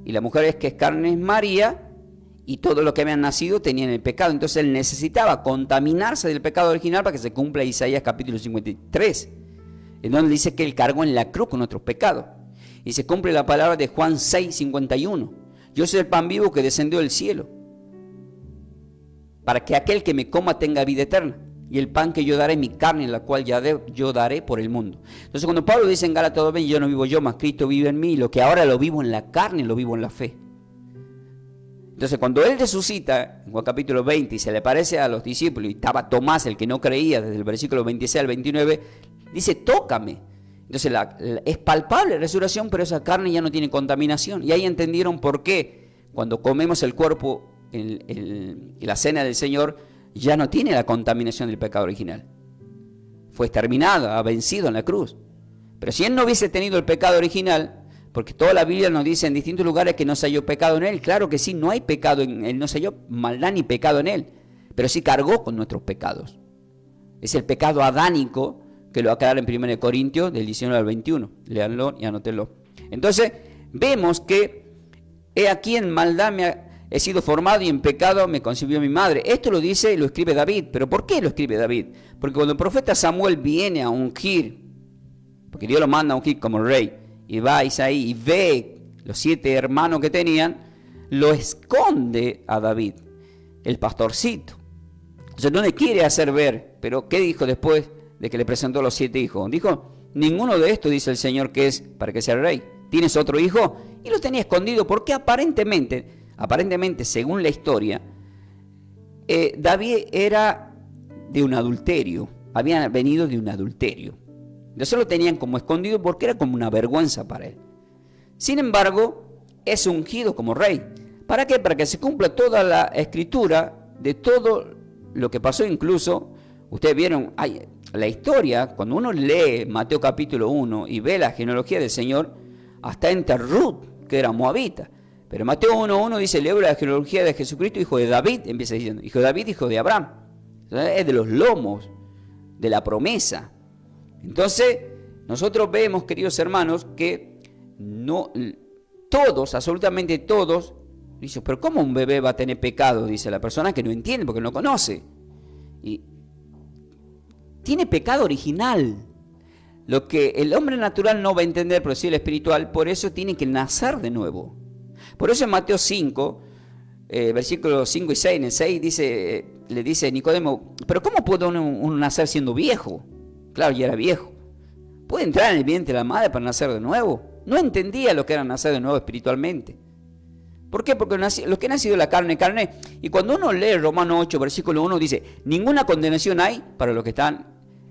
Y la mujer que es carne es María, y todo lo que habían nacido tenían el pecado. Entonces Él necesitaba contaminarse del pecado original para que se cumpla Isaías capítulo 53, en donde dice que Él cargó en la cruz con nuestros pecados. Y se cumple la palabra de Juan 6:51. Yo soy el pan vivo que descendió del cielo, para que aquel que me coma tenga vida eterna. Y el pan que yo daré, mi carne, la cual yo daré por el mundo. Entonces cuando Pablo dice en Gálatas 2:20, yo no vivo yo, mas Cristo vive en mí, y lo que ahora lo vivo en la carne, lo vivo en la fe. Entonces cuando Él resucita, en Juan capítulo 20, y se le aparece a los discípulos, y estaba Tomás, el que no creía, desde el versículo 26 al 29, dice, tócame. Entonces es palpable la resurrección, pero esa carne ya no tiene contaminación. Y ahí entendieron por qué cuando comemos el cuerpo en la cena del Señor, ya no tiene la contaminación del pecado original. Fue exterminado, ha vencido en la cruz. Pero si Él no hubiese tenido el pecado original, porque toda la Biblia nos dice en distintos lugares que no se halló pecado en Él, claro que sí, no hay pecado en Él, no se halló maldad ni pecado en Él, pero sí cargó con nuestros pecados. Es el pecado adánico, que lo aclara en 1 Corintios, del 19 al 21. Léanlo y anótenlo. Entonces, vemos que he aquí en maldad he sido formado y en pecado me concibió mi madre. Esto lo dice y lo escribe David. ¿Pero por qué lo escribe David? Porque cuando el profeta Samuel viene a ungir, porque Dios lo manda a ungir como rey, y va a Isaí y ve los 7 hermanos que tenían, lo esconde a David, el pastorcito. Entonces no le quiere hacer ver, pero ¿qué dijo después de que le presentó a los 7 hijos? Dijo, ninguno de estos, dice el Señor, que es para que sea rey. ¿Tienes otro hijo? Y lo tenía escondido porque aparentemente, según la historia, David era de un adulterio, había venido de un adulterio. Entonces lo tenían como escondido porque era como una vergüenza para él. Sin embargo, es ungido como rey. ¿Para qué? Para que se cumpla toda la escritura de todo lo que pasó. Incluso, ustedes vieron la historia, cuando uno lee Mateo capítulo 1 y ve la genealogía del Señor, hasta entra Ruth, que era moabita. Pero Mateo 1.1 dice, lee la genealogía de Jesucristo, hijo de David, empieza diciendo, hijo de David, hijo de Abraham. Entonces, es de los lomos de la promesa. Entonces, nosotros vemos, queridos hermanos, que no todos, absolutamente todos, dicen, pero ¿cómo un bebé va a tener pecado? Dice la persona que no entiende porque no conoce. Y tiene pecado original. Lo que el hombre natural no va a entender, pero sí el espiritual, por eso tiene que nacer de nuevo. Por eso en Mateo 5, versículos 5 y 6, en el 6 le dice Nicodemo, pero ¿cómo puede uno nacer siendo viejo? Claro, ya era viejo. ¿Puede entrar en el vientre de la madre para nacer de nuevo? No entendía lo que era nacer de nuevo espiritualmente. ¿Por qué? Porque lo que ha nacido de la carne, carne. Y cuando uno lee Romanos 8, versículo 1, dice, ninguna condenación hay para los que están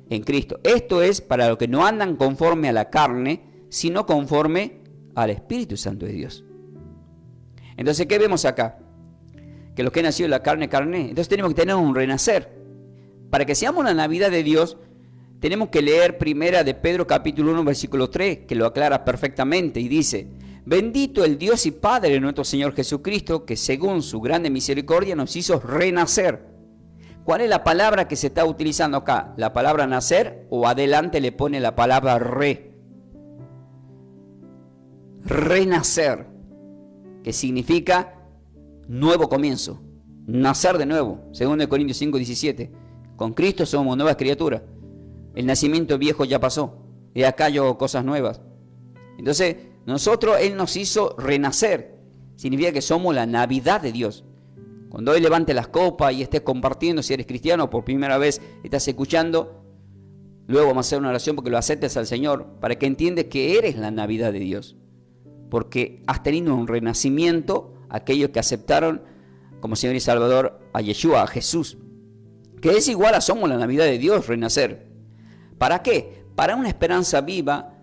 en Cristo. Esto es para los que no andan conforme a la carne, sino conforme al Espíritu Santo de Dios. Entonces, ¿qué vemos acá? Que los que han nacido de la carne, carne. Entonces tenemos que tener un renacer. Para que seamos la Navidad de Dios, tenemos que leer primera de Pedro capítulo 1, versículo 3, que lo aclara perfectamente y dice, bendito el Dios y Padre de nuestro Señor Jesucristo, que según su grande misericordia nos hizo renacer. ¿Cuál es la palabra que se está utilizando acá? ¿La palabra nacer o adelante le pone la palabra renacer, que significa nuevo comienzo, nacer de nuevo, según Corintios 5, 17. Con Cristo somos nuevas criaturas. El nacimiento viejo ya pasó, y acá hay cosas nuevas. Entonces, Él nos hizo renacer. Significa que somos la Navidad de Dios. Cuando hoy levante las copas y estés compartiendo, si eres cristiano, por primera vez estás escuchando, luego vamos a hacer una oración porque lo aceptes al Señor, para que entiendas que eres la Navidad de Dios. Porque has tenido un renacimiento, aquellos que aceptaron como Señor y Salvador a Yeshua, a Jesús. Que es igual a somos la Navidad de Dios, renacer. ¿Para qué? Para una esperanza viva,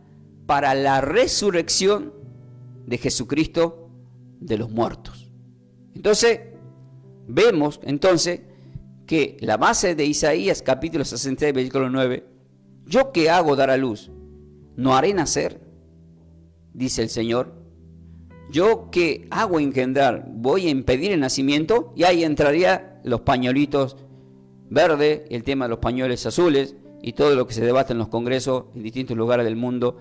para la resurrección de Jesucristo de los muertos. Entonces, vemos que la base de Isaías capítulo 66, versículo 9, yo que hago dar a luz, no haré nacer, dice el Señor. Yo que hago engendrar, voy a impedir el nacimiento, y ahí entraría los pañuelitos verdes, el tema de los pañuelos azules, y todo lo que se debate en los congresos en distintos lugares del mundo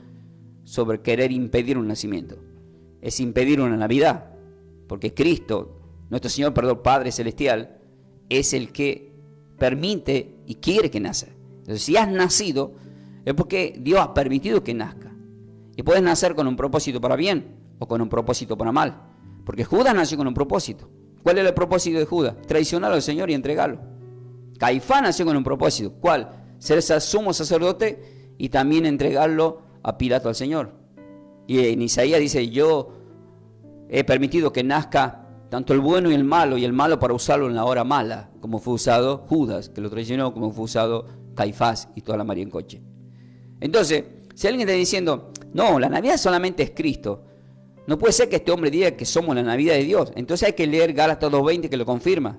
sobre querer impedir un nacimiento. Es impedir una Navidad, porque Cristo, nuestro Señor, Padre Celestial, es el que permite y quiere que nazca. Entonces, si has nacido, es porque Dios ha permitido que nazca. Y puedes nacer con un propósito para bien o con un propósito para mal. Porque Judas nació con un propósito. ¿Cuál era el propósito de Judas? Traicionar al Señor y entregarlo. Caifás nació con un propósito. ¿Cuál? Ser sumo sacerdote y también entregarlo a Pilato al Señor. Y en Isaías dice, yo he permitido que nazca tanto el bueno y el malo para usarlo en la hora mala, como fue usado Judas, que lo traicionó, como fue usado Caifás y toda la María en coche. Entonces, si alguien está diciendo, no, la Navidad solamente es Cristo, No puede ser que este hombre diga que somos la Navidad de Dios. Entonces hay que leer Gálatas 2:20 que lo confirma.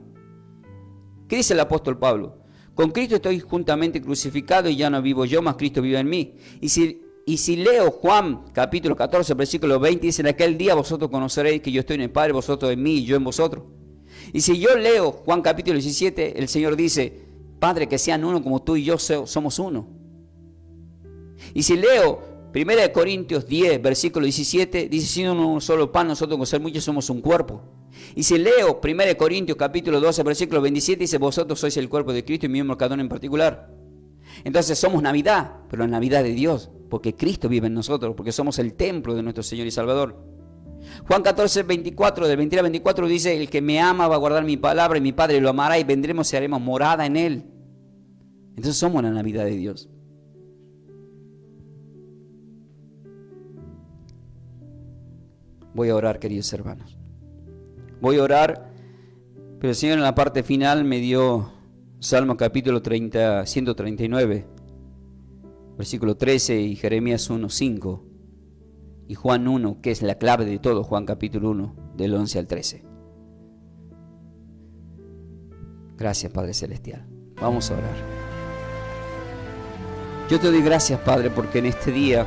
¿Qué dice el apóstol Pablo? Con Cristo estoy juntamente crucificado y ya no vivo yo, mas Cristo vive en mí. Y si leo Juan capítulo 14, versículo 20, dice: en aquel día vosotros conoceréis que yo estoy en el Padre, vosotros en mí y yo en vosotros. Y si yo leo Juan capítulo 17, el Señor dice: Padre, que sean uno como tú y yo somos uno. Y si leo 1 Corintios 10, versículo 17, dice: siendo un solo pan, nosotros con ser muchos somos un cuerpo. Y si leo 1 Corintios capítulo 12, versículo 27, dice: vosotros sois el cuerpo de Cristo y miembro cada uno en particular. Entonces somos Navidad, pero la Navidad de Dios, porque Cristo vive en nosotros, porque somos el templo de nuestro Señor y Salvador. Juan 14, 24, del 23 al 24 dice: el que me ama va a guardar mi palabra y mi Padre lo amará y vendremos y haremos morada en él. Entonces somos la Navidad de Dios. Voy a orar, queridos hermanos. Voy a orar, pero el Señor en la parte final me dio Salmo capítulo 139, versículo 13, y Jeremías 1, 5, y Juan 1, que es la clave de todo, Juan capítulo 1, del 11 al 13. Gracias, Padre Celestial. Vamos a orar. Yo te doy gracias, Padre, porque en este día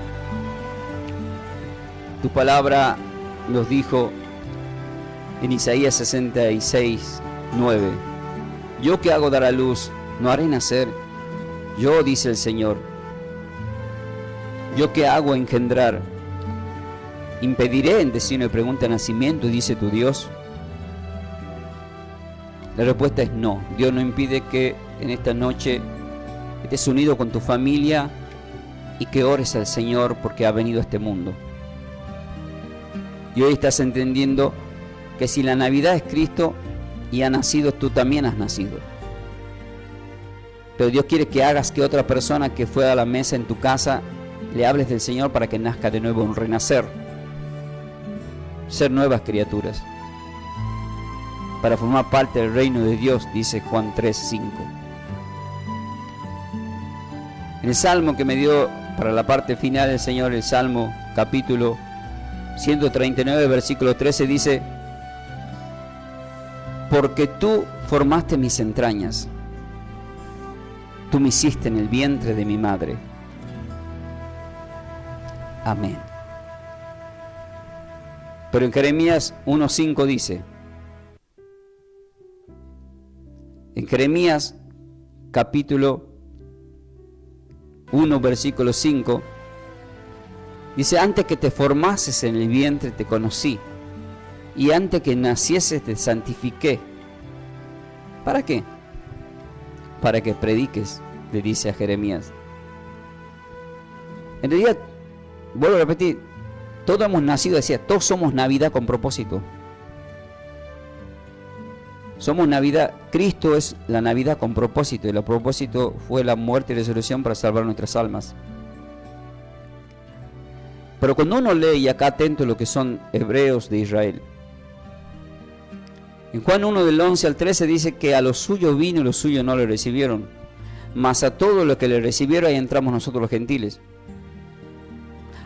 tu palabra nos dijo en Isaías 66, 9: yo que hago dar a luz, no haré nacer. Yo, dice el Señor, yo que hago engendrar, impediré en destino y pregunta de nacimiento, dice tu Dios. La respuesta es no. Dios no impide que en esta noche estés unido con tu familia y que ores al Señor porque ha venido a este mundo. Y hoy estás entendiendo que si la Navidad es Cristo y ha nacido, tú también has nacido. Pero Dios quiere que hagas que otra persona que fue a la mesa en tu casa le hables del Señor para que nazca de nuevo, un renacer, ser nuevas criaturas, para formar parte del reino de Dios, dice Juan 3:5. En el Salmo que me dio para la parte final el Señor, el Salmo capítulo 139, versículo 13, dice: porque tú formaste mis entrañas, tú me hiciste en el vientre de mi madre. Amén. Pero en Jeremías 1:5 dice, en Jeremías capítulo 1, versículo 5, dice: antes que te formases en el vientre te conocí, y antes que nacieses te santifiqué. ¿Para qué? Para que prediques, le dice a Jeremías. En realidad, vuelvo a repetir, todos hemos nacido, decía, todos somos Navidad con propósito. Somos Navidad, Cristo es la Navidad con propósito, y el propósito fue la muerte y resurrección para salvar nuestras almas. Pero cuando uno lee, y acá atento a lo que son hebreos de Israel, en Juan 1 del 11 al 13 dice que a los suyos vino y los suyos no le recibieron, mas a todos los que le recibieron ahí entramos nosotros los gentiles.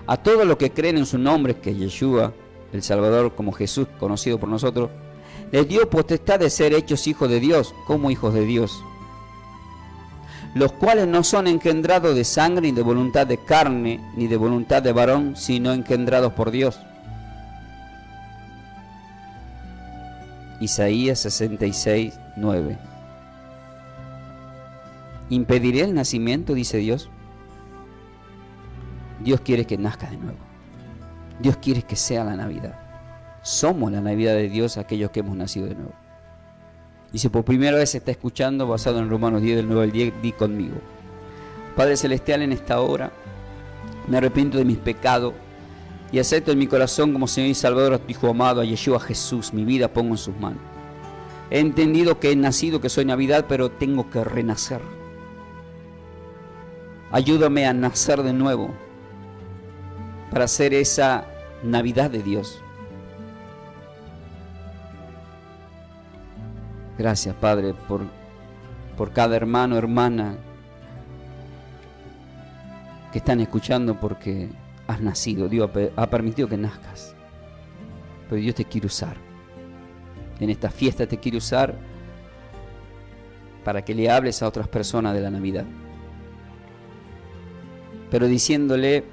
A todos los que creen en su nombre, que es Yeshua, el Salvador, como Jesús, conocido por nosotros, les dio potestad de ser hechos hijos de Dios, como hijos de Dios, los cuales no son engendrados de sangre, ni de voluntad de carne, ni de voluntad de varón, sino engendrados por Dios. Isaías 66, 9. ¿Impediré el nacimiento?, dice Dios. Dios quiere que nazca de nuevo. Dios quiere que sea la Navidad. Somos la Navidad de Dios, aquellos que hemos nacido de nuevo. Y si por primera vez se está escuchando, basado en Romanos 10, del 9 al 10, di conmigo: Padre Celestial, en esta hora me arrepiento de mis pecados y acepto en mi corazón como Señor y Salvador a tu Hijo amado, a Yeshua Jesús. Mi vida pongo en sus manos. He entendido que he nacido, que soy Navidad, pero tengo que renacer. Ayúdame a nacer de nuevo para ser esa Navidad de Dios. Gracias, Padre, por cada hermano, hermana que están escuchando, porque has nacido. Dios ha permitido que nazcas. pero Dios te quiere usar. En esta fiesta te quiere usar para que le hables a otras personas de la Navidad. Pero diciéndole,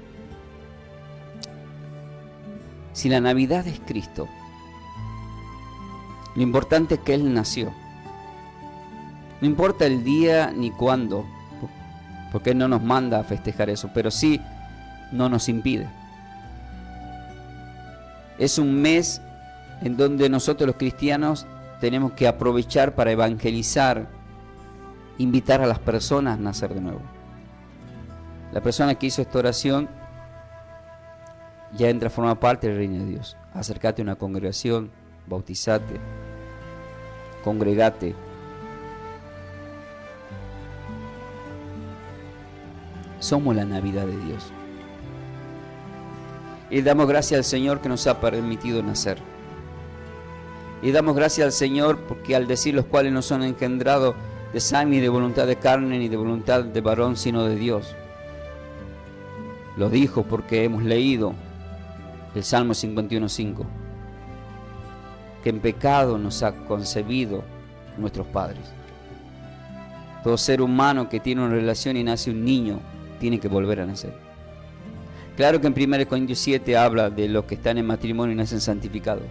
si la Navidad es Cristo, lo importante es que Él nació. No importa el día ni cuándo, porque Él no nos manda a festejar eso, pero sí no nos impide. Es un mes en donde nosotros los cristianos tenemos que aprovechar para evangelizar, invitar a las personas a nacer de nuevo. La persona que hizo esta oración ya entra a formar parte del reino de Dios. Acércate a una congregación, bautizate, congregate. Somos la Navidad de Dios. Y damos gracias al Señor que nos ha permitido nacer. Y damos gracias al Señor porque al decir los cuales no son engendrados de sangre ni de voluntad de carne ni de voluntad de varón, sino de Dios. Lo dijo porque hemos leído el Salmo 51:5, que en pecado nos ha concebido nuestros padres. Todo ser humano que tiene una relación y nace un niño tiene que volver a nacer. Claro que en 1 Corintios 7 habla de los que están en matrimonio y nacen santificados,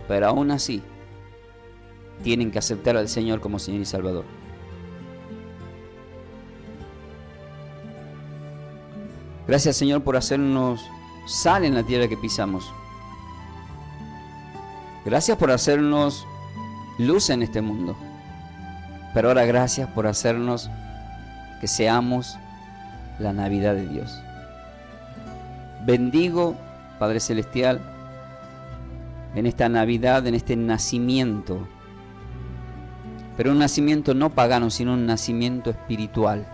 pero aún así tienen que aceptar al Señor como Señor y Salvador. Gracias, Señor, por hacernos sal en la tierra que pisamos. Gracias por hacernos luz en este mundo. Pero ahora gracias por hacernos que seamos la Navidad de Dios. Bendigo, Padre Celestial, en esta Navidad, en este nacimiento. Pero un nacimiento no pagano, sino un nacimiento espiritual.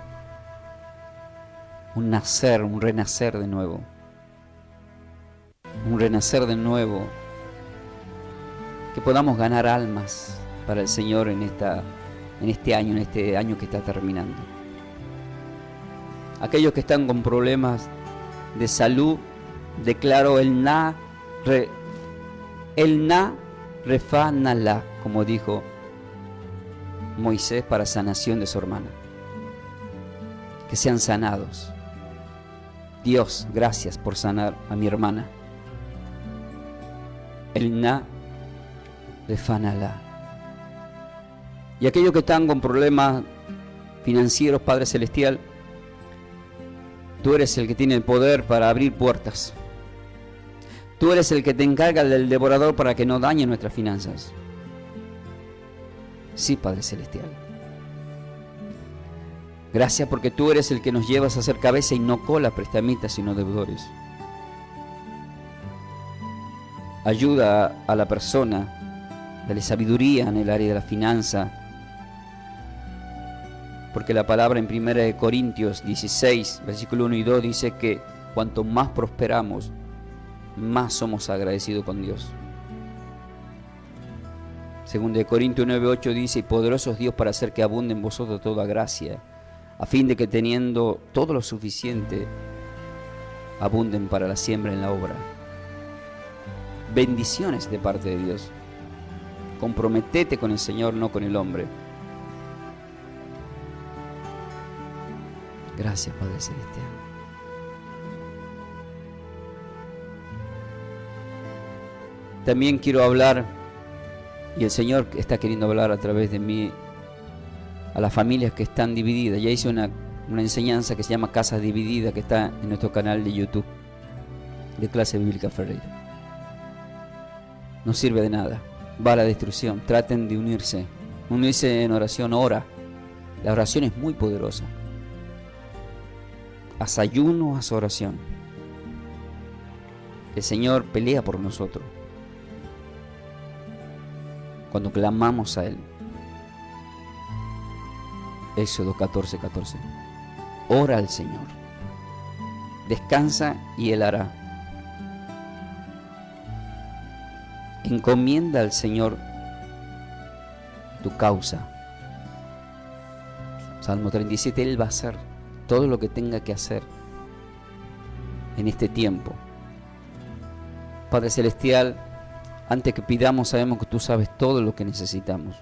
Un nacer, un renacer de nuevo. Un renacer de nuevo. Que podamos ganar almas para el Señor en este año que está terminando. Aquellos que están con problemas de salud, declaro el na refa nala, como dijo Moisés para sanación de su hermana. Que sean sanados. Dios, gracias por sanar a mi hermana. El na refa nala. Y aquellos que están con problemas financieros, Padre Celestial, tú eres el que tiene el poder para abrir puertas. Tú eres el que te encarga del devorador para que no dañe nuestras finanzas. Sí, Padre Celestial. Gracias porque tú eres el que nos llevas a ser cabeza y no cola, prestamistas, sino deudores. Ayuda a la persona, dale sabiduría en el área de la finanza, porque la palabra en 1 Corintios 16, versículo 1 y 2 dice que cuanto más prosperamos, más somos agradecidos con Dios. 2 Corintios 9:8 dice, y poderoso es Dios para hacer que abunde en vosotros toda gracia, a fin de que teniendo todo lo suficiente, abunden para la siembra en la obra. Bendiciones de parte de Dios. Comprométete con el Señor, no con el hombre. Gracias, Padre Celestial. También quiero hablar, y el Señor está queriendo hablar a través de mí, a las familias que están divididas. Ya hice una enseñanza que se llama Casas Divididas, que está en nuestro canal de YouTube, de Clase Bíblica Ferreira. No sirve de nada, va a la destrucción. Traten de unirse en oración, ora. La oración es muy poderosa. Haz ayuno, haz oración. El Señor pelea por nosotros cuando clamamos a Él. Éxodo 14:14. Ora al Señor. Descansa y Él hará. Encomienda al Señor tu causa. Salmo 37, Él va a hacer todo lo que tenga que hacer en este tiempo. Padre Celestial, antes que pidamos sabemos que tú sabes todo lo que necesitamos.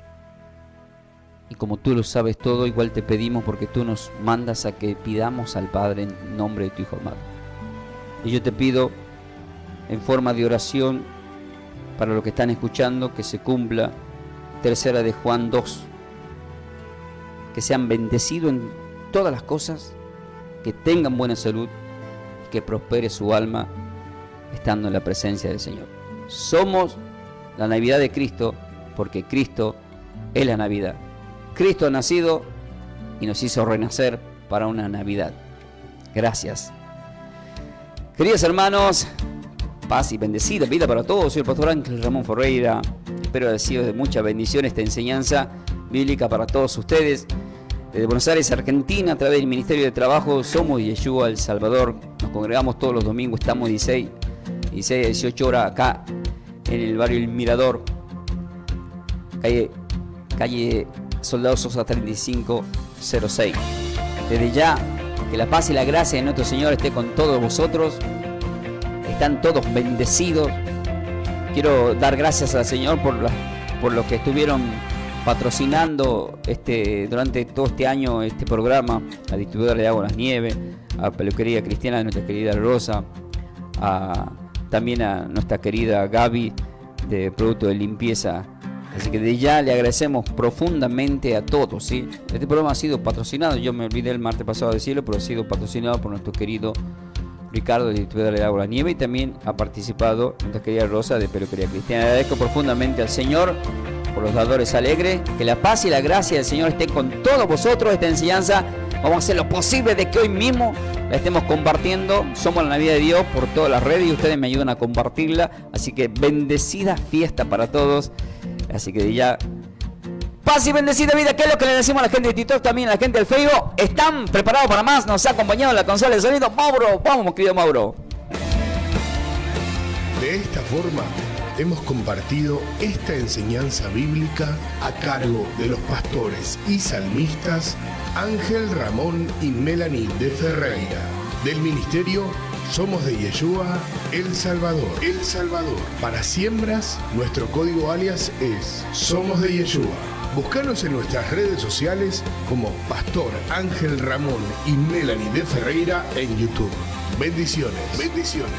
Y como tú lo sabes todo, igual te pedimos porque tú nos mandas a que pidamos al Padre en nombre de tu Hijo amado. Y yo te pido en forma de oración para los que están escuchando que se cumpla 3 de Juan 2. Que sean bendecidos en todas las cosas, que tengan buena salud, que prospere su alma estando en la presencia del Señor. Somos la Navidad de Cristo porque Cristo es la Navidad. Cristo ha nacido y nos hizo renacer para una Navidad. Gracias. Queridos hermanos, paz y bendecida vida para todos. Soy el pastor Ángel Ramón Ferreira. Espero haber sido de mucha bendición esta enseñanza bíblica para todos ustedes. Desde Buenos Aires, Argentina, a través del Ministerio de Trabajo, somos Yeshua El Salvador. Nos congregamos todos los domingos, estamos 16 a 18 horas acá en el barrio El Mirador, calle Soldado Sosa 3506. Desde ya, que la paz y la gracia de nuestro Señor esté con todos vosotros. Están todos bendecidos. Quiero dar gracias al Señor por los que estuvieron patrocinando durante todo este año este programa, a Distribuidora de Agua Las Nieves, a Peluquería Cristiana de nuestra querida Rosa, también a nuestra querida Gaby de Producto de Limpieza. Así que de ya le agradecemos profundamente a todos, ¿sí? Este programa ha sido patrocinado, yo me olvidé el martes pasado de decirlo, pero ha sido patrocinado por nuestro querido Ricardo de Distribuidora de Agua Las Nieves, y también ha participado nuestra querida Rosa de Peluquería Cristiana. Le agradezco profundamente al Señor por los dadores alegres. Que la paz y la gracia del Señor estén con todos vosotros. Esta enseñanza vamos a hacer lo posible de que hoy mismo la estemos compartiendo. Somos la Navidad de Dios por todas las redes y ustedes me ayudan a compartirla. Así que bendecida fiesta para todos. Así que ya, paz y bendecida vida, que es lo que le decimos a la gente de TikTok, también a la gente del Facebook. ¿Están preparados para más? Nos ha acompañado en la consola de sonido Mauro. Vamos, querido Mauro. De esta forma hemos compartido esta enseñanza bíblica a cargo de los pastores y salmistas Ángel Ramón y Melanie de Ferreira, del ministerio Somos de Yeshua El Salvador. El Salvador. Para siembras, nuestro código alias es Somos de Yeshua. Búscanos en nuestras redes sociales como Pastor Ángel Ramón y Melanie de Ferreira en YouTube. Bendiciones. Bendiciones.